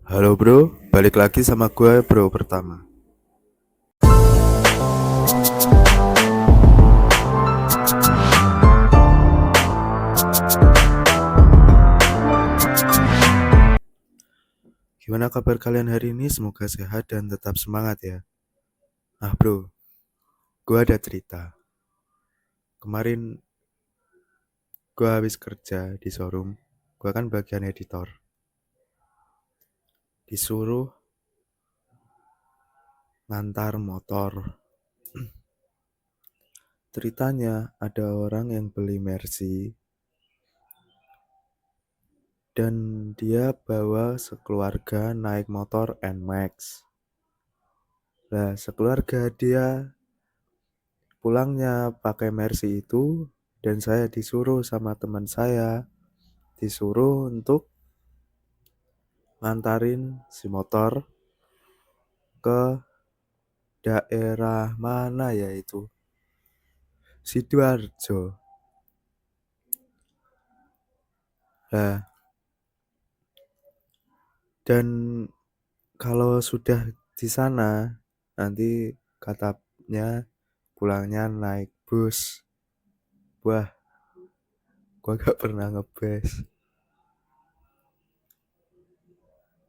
Halo bro, balik lagi sama gue bro pertama. Gimana kabar kalian hari ini? Semoga sehat dan tetap semangat ya. Nah bro, gue ada cerita. Kemarin gue habis kerja di showroom. Gue kan bagian editor. Disuruh ngantar motor. Ceritanya ada orang yang beli Mercy dan dia bawa sekeluarga naik motor NMAX. Nah, sekeluarga dia pulangnya pakai Mercy itu dan saya disuruh sama teman saya disuruh untuk ngantarin si motor ke daerah mana ya itu, Sidoarjo. Nah, dan kalau sudah di sana nanti katanya pulangnya naik bus. Wah, gua gak pernah ngebus.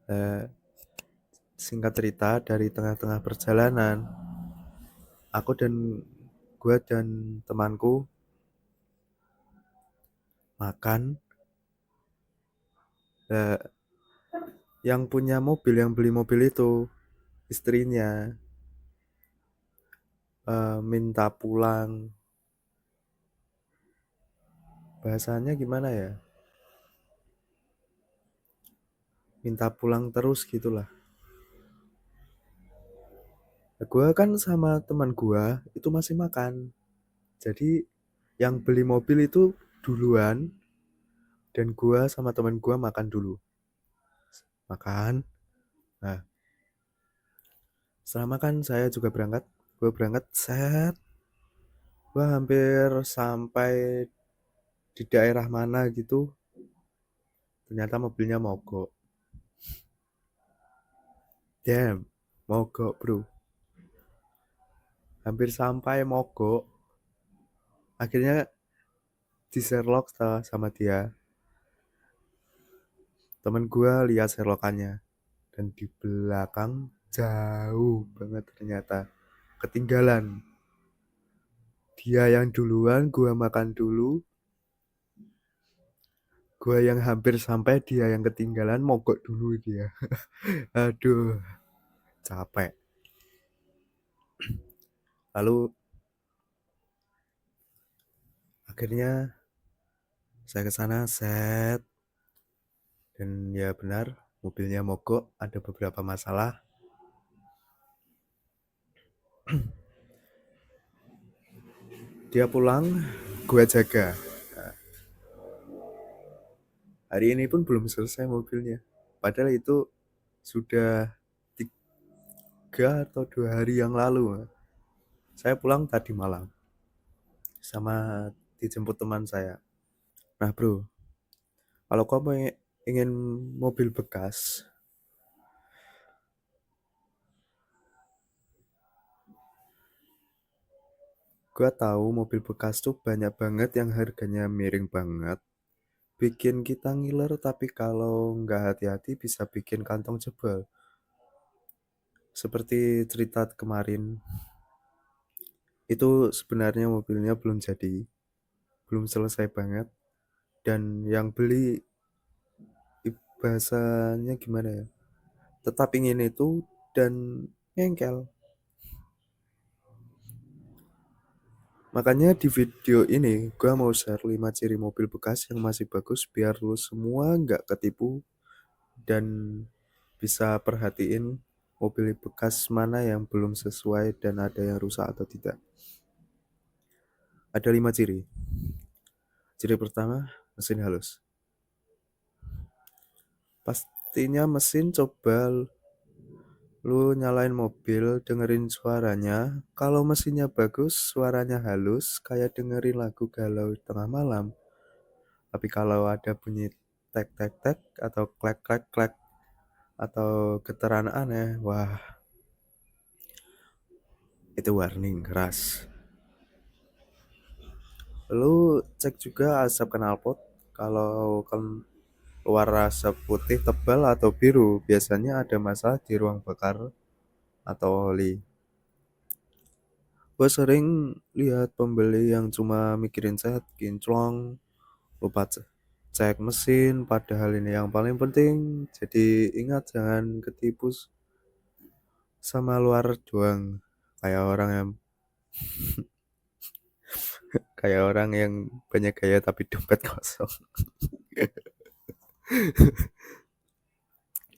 Nah, singkat cerita, dari tengah-tengah perjalanan aku dan gua dan temanku makan. Nah, yang punya mobil, yang beli mobil itu istrinya minta pulang. Bahasanya gimana ya? Minta pulang terus gitulah. Nah, gue kan sama teman gue itu masih makan. Jadi yang beli mobil itu duluan dan gue sama teman gue makan dulu. Makan. Nah, setelah makan saya juga berangkat. Gue berangkat set. Gue hampir sampai di daerah mana gitu. Ternyata mobilnya mogok. Damn, mogok bro. Hampir sampai mogok. Akhirnya di Sherlock sama dia. Temen gue lihat Sherlockannya dan di belakang jauh banget ternyata ketinggalan. Dia yang duluan, gue makan dulu. Gue yang hampir sampai, dia yang ketinggalan, mogok dulu dia. Aduh, capek. Lalu akhirnya saya ke sana set dan ya benar mobilnya mogok, ada beberapa masalah. Dia pulang, gue jaga. Hari ini pun belum selesai mobilnya. Padahal itu sudah 3 atau 2 hari yang lalu. Saya pulang tadi malam sama dijemput teman saya. Nah bro, kalau kamu ingin mobil bekas, gue tahu mobil bekas tuh banyak banget yang harganya miring banget, bikin kita ngiler, tapi kalau nggak hati-hati bisa bikin kantong jebol. Seperti cerita kemarin, itu sebenarnya mobilnya belum jadi, belum selesai banget, dan yang beli bahasanya gimana ya, tetap ingin itu dan ngengkel. Makanya di video ini gue mau share 5 ciri mobil bekas yang masih bagus biar lu semua nggak ketipu dan bisa perhatiin mobil bekas mana yang belum sesuai dan ada yang rusak atau tidak. Ada 5 ciri. Ciri pertama, mesin halus. Pastinya mesin, coba lu nyalain mobil, dengerin suaranya. Kalau mesinnya bagus, suaranya halus, kayak dengerin lagu galau tengah malam. Tapi kalau ada bunyi tek tek tek atau klek klek klek, atau getaran aneh, wah itu warning keras. Lu cek juga asap knalpot. Kalau keluar asap putih tebal atau biru, biasanya ada masalah di ruang bakar atau oli. Gue sering lihat pembeli yang cuma mikirin set, kinclong, lupa cek mesin, padahal ini yang paling penting. Jadi ingat jangan ketipu sama luar doang. Kayak orang yang kayak orang yang banyak gaya tapi dompet kosong.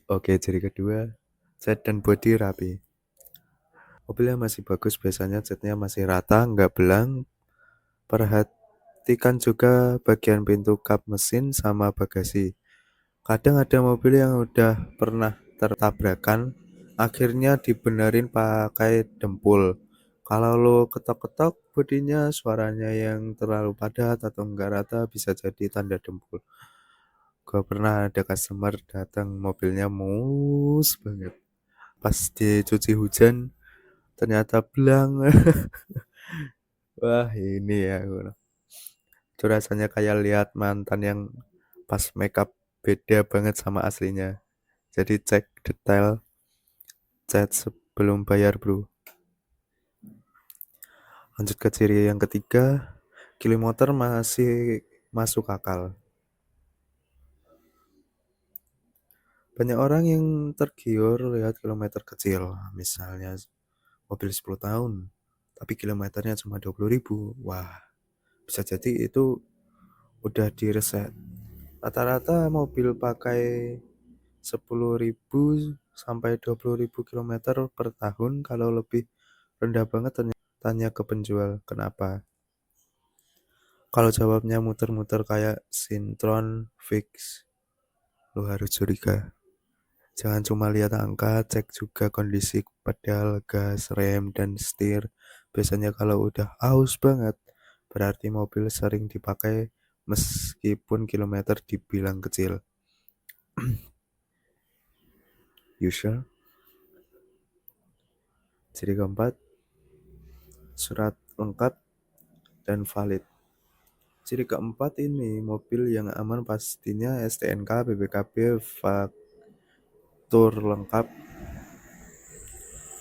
Oke, ciri kedua, cat dan bodi rapi. Mobil yang masih bagus biasanya catnya masih rata, nggak belang. Perhatikan juga bagian pintu kap mesin sama bagasi. Kadang ada mobil yang udah pernah tertabrakan, akhirnya dibenerin pakai dempul. Kalau lo ketok-ketok bodinya suaranya yang terlalu padat atau enggak rata bisa jadi tanda dempul. Gua pernah ada customer datang mobilnya mus banget. Pas dicuci hujan ternyata belang. Wah ini ya. Itu rasanya kayak lihat mantan yang pas makeup beda banget sama aslinya. Jadi cek detail cat sebelum bayar bro. Lanjut ke ciri yang ketiga, kilometer masih masuk akal. Banyak orang yang tergiur lihat kilometer kecil, misalnya mobil 10 tahun, tapi kilometernya cuma 20.000. Wah, bisa jadi itu udah direset. Rata-rata mobil pakai 10.000 sampai 20.000 kilometer per tahun. Kalau lebih rendah banget tanya ke penjual kenapa. Kalau jawabnya muter-muter kayak sintron fix, lo harus curiga. Jangan cuma lihat angka, cek juga kondisi pedal, gas, rem, dan setir. Biasanya kalau udah aus banget, berarti mobil sering dipakai meskipun kilometer dibilang kecil. You sure? Ciri keempat, surat lengkap dan valid. Ciri keempat ini, mobil yang aman pastinya STNK, BPKB, faktur lengkap.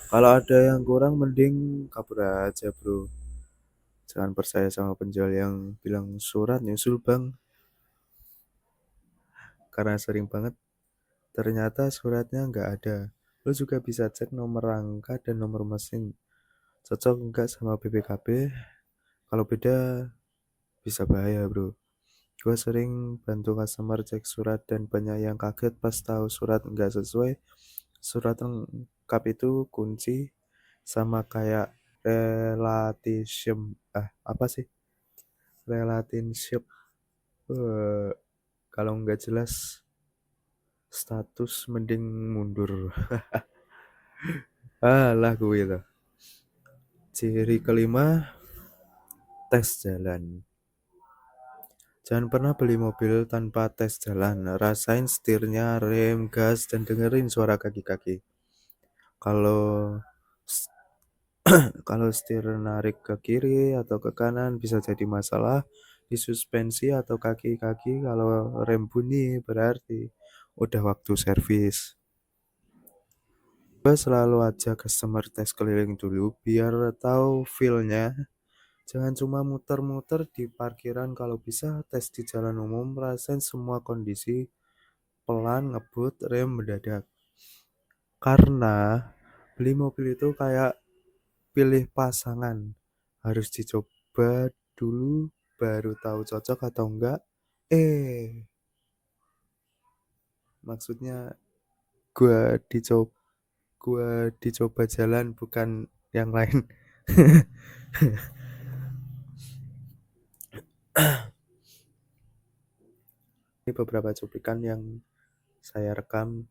Kalau ada yang kurang mending kabur aja bro. Jangan percaya sama penjual yang bilang surat nyusul bang. Karena sering banget ternyata suratnya nggak ada. Lo juga bisa cek nomor rangka dan nomor mesin. Cocok nggak sama BPKB? Kalau beda bisa bahaya bro. Gue sering bantu customer cek surat dan banyak yang kaget pas tahu surat nggak sesuai. Surat lengkap itu kunci sama kayak relationship. Apa sih? Relationship. Eh, Kalau nggak jelas status mending mundur. Lah gue itu. Ciri kelima, tes jalan. Jangan pernah beli mobil tanpa tes jalan. Rasain setirnya, rem, gas, dan dengerin suara kaki-kaki. Kalau kalau setir narik ke kiri atau ke kanan bisa jadi masalah di suspensi atau kaki-kaki. Kalau rem bunyi berarti udah waktu servis. Gue selalu ajak customer tes keliling dulu biar tahu feel-nya. Jangan cuma muter-muter di parkiran, kalau bisa tes di jalan umum, rasain semua kondisi, pelan, ngebut, rem mendadak. Karena beli mobil itu kayak pilih pasangan, harus dicoba dulu baru tahu cocok atau enggak. Eh, Maksudnya gua dicoba jalan bukan yang lain. Ini beberapa cuplikan yang saya rekam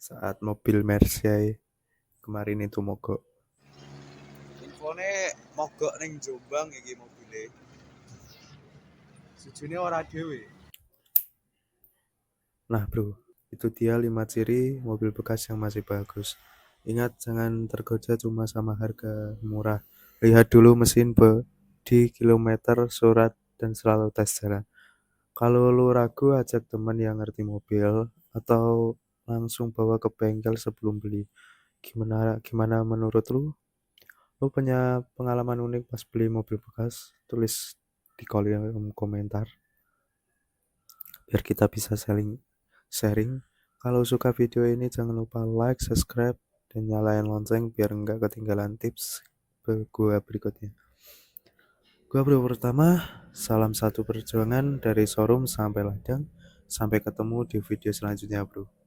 saat mobil Mercy kemarin itu mogok. Infone mogok ning Jombang iki mobile. Sujune ora dhewe. Nah, bro, Itu dia 5 ciri mobil bekas yang masih bagus. Ingat, jangan tergoda cuma sama harga murah. Lihat dulu mesin, bodi, kilometer, surat, dan selalu tes jalan. Kalau lu ragu, ajak teman yang ngerti mobil atau langsung bawa ke bengkel sebelum beli. Gimana gimana menurut lu? Lu punya pengalaman unik pas beli mobil bekas? Tulis di kolom komentar biar kita bisa sharing. Kalau suka video ini jangan lupa like, subscribe, dan nyalain lonceng biar nggak ketinggalan tips gua berikutnya. Gua bro pertama, salam satu perjuangan dari showroom sampai ladang. Sampai ketemu di video selanjutnya bro.